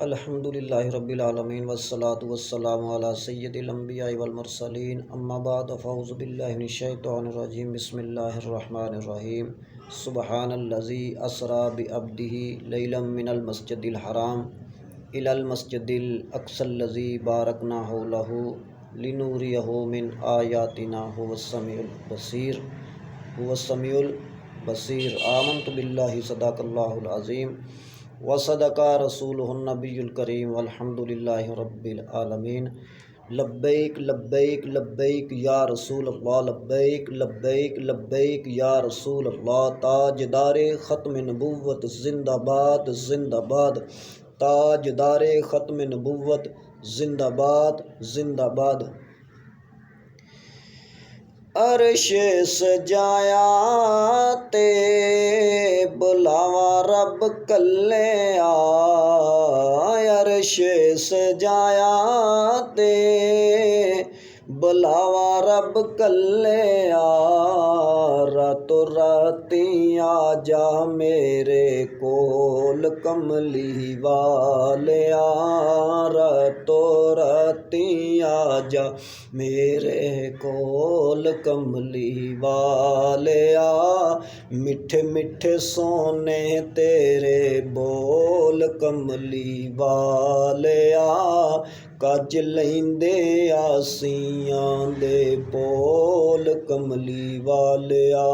الحمدللہ رب العالمین والصلاة والسلام علی سید الانبیاء والمرسلین اما بعد فاعوذ باللہ من الشیطان الرجیم بسم اللہ الرحمن الرحیم سبحان الذی اسری بعبدہ لیلا من المسجد الحرام الی المسجد الاقصی الذی بارکنا حولہ لنوریہ من آیاتنا هو السمیع البصیر آمنت باللہ صدق اللہ العظیم وصدق رسولہ النبی الکریم والحمد للہ رب العالمین لبیک لبیک لبیک یا رسول اللہ لبیک لبیک لبیک یا رسول اللہ تاجدار ختم نبوت زندہ باد زندہ باد تاجدار ختم نبوت زندہ باد زندہ باد عرش سجایا تے بلاوا رب کلے عرش سجایا تے بلاوا رب کلے راتو راتی آ جا میرے کول کملی والیا راتو راتی آ جا میرے کول کملی والیا میٹھے میٹھے سونے تیرے بول کملی والیا کج لیندے آسیاں دے بول کملی والیا۔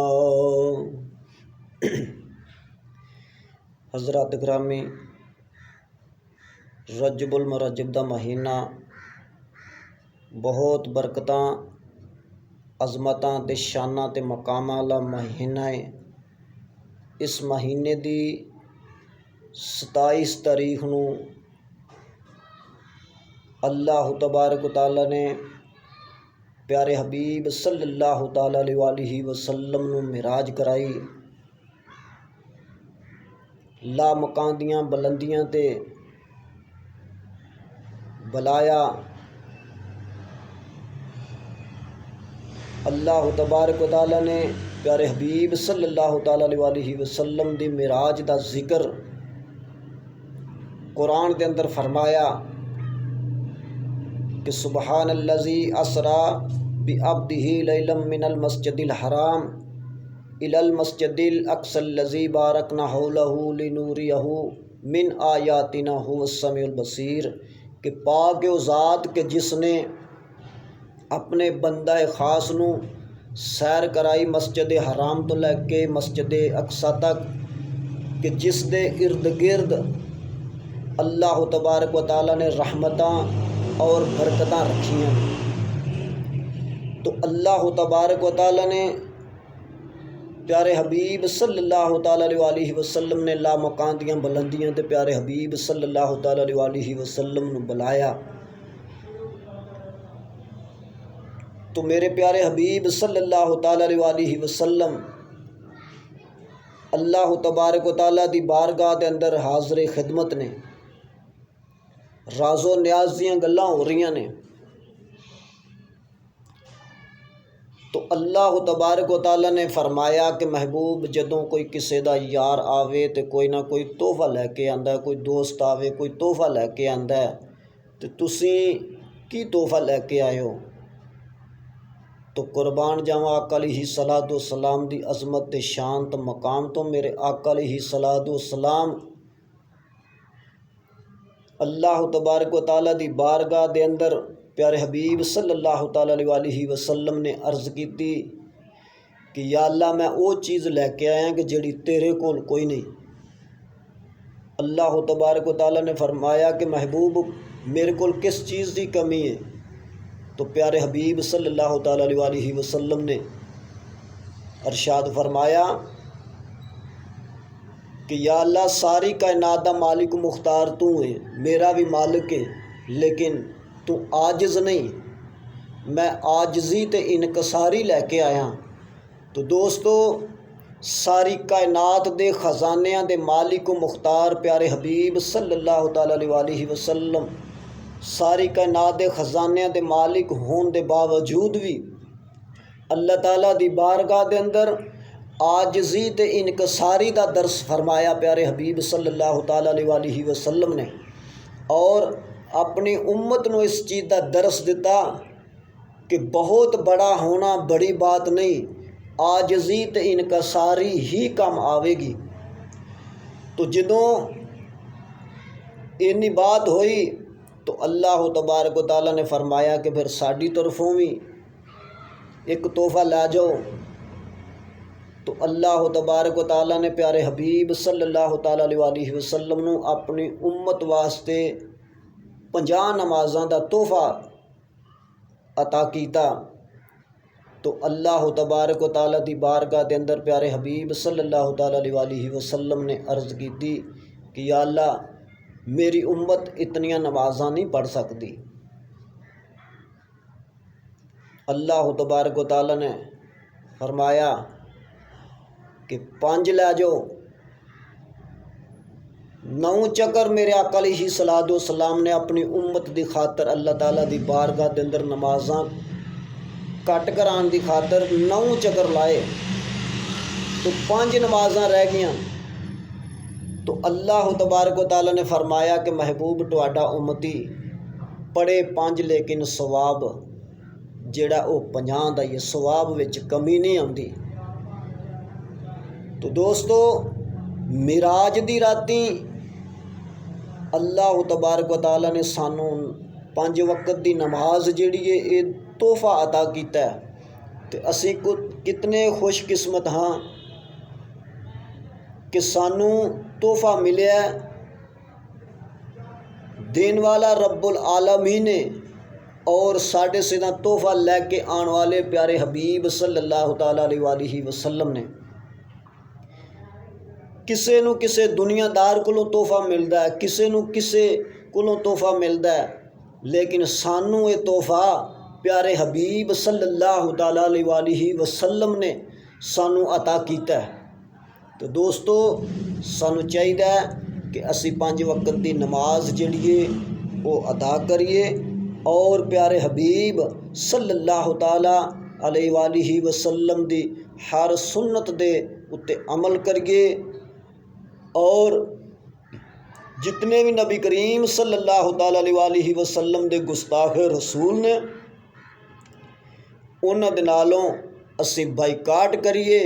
حضرات گرامی، رجب المرجب دا مہینہ بہت برکتاں عظمتاں تے شاناں تے مقاماں والا مہینہ ہے۔ اس مہینے دی 27 تاریخ نو اللہ تبارک و تعالیٰ نے پیارے حبیب صلی اللہ تعالیٰ علیہ وسلم نو معراج کرائی، لا مکان دیاں بلندیاں تے بلایا۔ اللہ تبارک و تعالیٰ نے پیارے حبیب صلی اللہ تعالیٰ علیہ وسلم دی معراج دا ذکر قرآن دے اندر فرمایا کہ سبحان الذی اسری بعبدہ لیلا من المسجد الحرام الی المسجد الاقصی الذی بارکنا حولہ لنوریہ من آیاتنا هو السمیع البصیر، کہ پاک او ذات کہ جس نے اپنے بندہ خاص نو سیر کرائی مسجد حرام تو لے کے مسجد اقصی تک، کہ جس دے ارد گرد اللہ تبارک و تعالیٰ نے رحمتاں اور برکتاں رکھیاں۔ تو اللہ تبارک و تعالیٰ نے پیارے حبیب صلی اللہ تعالیٰ علیہ وسلم نے لا مکان دیاں بلندیاں تے پیارے حبیب صلی اللہ تعالیٰ علیہ وسلم نو بلایا۔ تو میرے پیارے حبیب صلی اللہ تعالیٰ علیہ وسلم اللہ تبارک و تعالیٰ دی بارگاہ دے اندر حاضر خدمت نے، راز و نیاز دیاں گلاں ہو رہیاں نے۔ تو اللہ تبارک و تعالیٰ نے فرمایا کہ محبوب جدوں کوئی کسے دا یار آوے تے کوئی نہ کوئی تحفہ لے کے آندا ہے، کوئی دوست آوے کوئی تحفہ لے کے آندا ہے، تے تسی کی تحفہ لے کے آئے ہو؟ تو قربان جاواں آقا علیہ الصلوۃ والسلام دی عظمت تے شان تے مقام تو میرے آقا علیہ الصلوۃ والسلام اللہ تبارک و تعالیٰ دی بارگاہ دے اندر پیارے حبیب صلی اللہ تعالیٰ علیہ وسلم نے عرض کیتی کہ یا اللہ میں وہ چیز لے کے آیا کہ جڑی تیرے کول کوئی نہیں۔ اللہ تبارک و تعالیٰ نے فرمایا کہ محبوب میرے کول کس چیز دی کمی ہے؟ تو پیارے حبیب صلی اللہ تعالیٰ علیہ وسلم نے ارشاد فرمایا کہ یا اللہ ساری کائنات دا مالک مختار تو ہے، میرا بھی مالک ہے، لیکن تو عاجز نہیں، میں عاجزی تے انکساری لے کے آیا۔ تو دوستو ساری کائنات دے خزانیاں دے مالک و مختار پیارے حبیب صلی اللہ تعالیٰ علیہ وسلم ساری کائنات دے خزانیاں دے مالک ہون دے باوجود بھی اللہ تعالیٰ دی بارگاہ دے اندر عاجزی تے انکساری دا درس فرمایا پیارے حبیب صلی اللہ تعالیٰ علیہ وسلم نے۔ اور اپنی امت نو اس چیز کا درس دیتا کہ بہت بڑا ہونا بڑی بات نہیں، عاجزی تے انکساری ہی کم آوے گی۔ تو جدوں اینی بات ہوئی تو اللہ تبارک و تعالیٰ نے فرمایا کہ پھر ساڈی طرفوں بھی ایک تحفہ لے جاؤ۔ تو اللہ تبارک و تعالیٰ نے پیارے حبیب صلی اللہ تعالیٰ علیہ وسلم نو اپنی امت واسطے 50 نمازاں دا تحفہ عطا کیتا۔ تو اللہ تبارک و تعالیٰ دی بارگاہ دے اندر پیارے حبیب صلی اللہ تعالیٰ علیہ وسلم نے عرض کی کہ یا اللہ میری امت اتنیاں نمازاں نہیں پڑھ سکتی۔ اللہ تبارک و تعالیٰ نے فرمایا کہ 5 لے جاؤ۔ 9 چکر میرے آقا علیہ الصلوۃ والسلام نے اپنی امت دی خاطر اللہ تعالیٰ دی بارگاہ دے اندر نمازاں کٹ کران دی خاطر 9 چکر لائے، تو 5 نمازاں رہ گیاں۔ تو اللہ تبارک و تعالیٰ نے فرمایا کہ محبوب تہاڈا امتی پڑھے 5 لیکن ثواب جڑا وہ 50 دا یہ ثواب وچ کمی نہیں آندی۔ تو دوستو معراج دی راتی اللہ تبارک و تعالیٰ نے سانوں 5 وقت دی نماز جڑی ہے یہ تحفہ عطا کیتا ہے، تے اسی کتنے خوش قسمت ہاں کہ سانوں تحفہ ملیا ہے دین والا رب العالمین نے، اور ساڈے سیدھا تحفہ لے کے آن والے پیارے حبیب صلی اللہ تعالیٰ علیہ وسلم نے۔ کسے نو کسے دنیا دار کولوں تحفہ ملدا ہے، کسے نو کسے کولوں تحفہ ملدا ہے، لیکن سانوں یہ تحفہ پیارے حبیب صلی اللہ تعالیٰ علیہ وسلم نے سانوں عطا کیتا ہے۔ تو دوستو سانوں چاہیے کہ اسی 5 وقت دی نماز جڑی ہے وہ ادا کریے، اور پیارے حبیب صلی اللہ تعالیٰ علیہ وسلم دی ہر سنت دے اتے عمل کریے، اور جتنے بھی نبی کریم صلی اللہ تعالیٰ علیہ وسلم دے گستاخ رسول نے انہاں دے نالوں اسی بائیکاٹ کریے،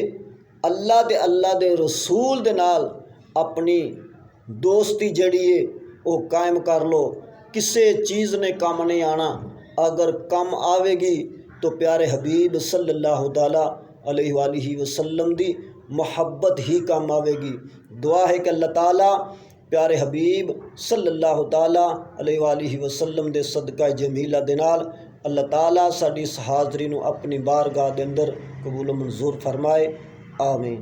اللہ دے رسول دے نال اپنی دوستی جڑی ہے وہ قائم کر لو۔ کسے چیز نے کم نہیں آنا، اگر کم آوے گی تو پیارے حبیب صلی اللہ تعالیٰ علیہ وسلم دی محبت ہی کام آوے گی۔ دعا ہے کہ اللہ تعالیٰ پیارے حبیب صلی اللہ تعالیٰ علیہ وسلم دے صدقہ جمیلہ دے نال اللہ تعالیٰ ساڈی اس حاضری نو اپنی بارگاہ دے اندر قبول و منظور فرمائے، آمین۔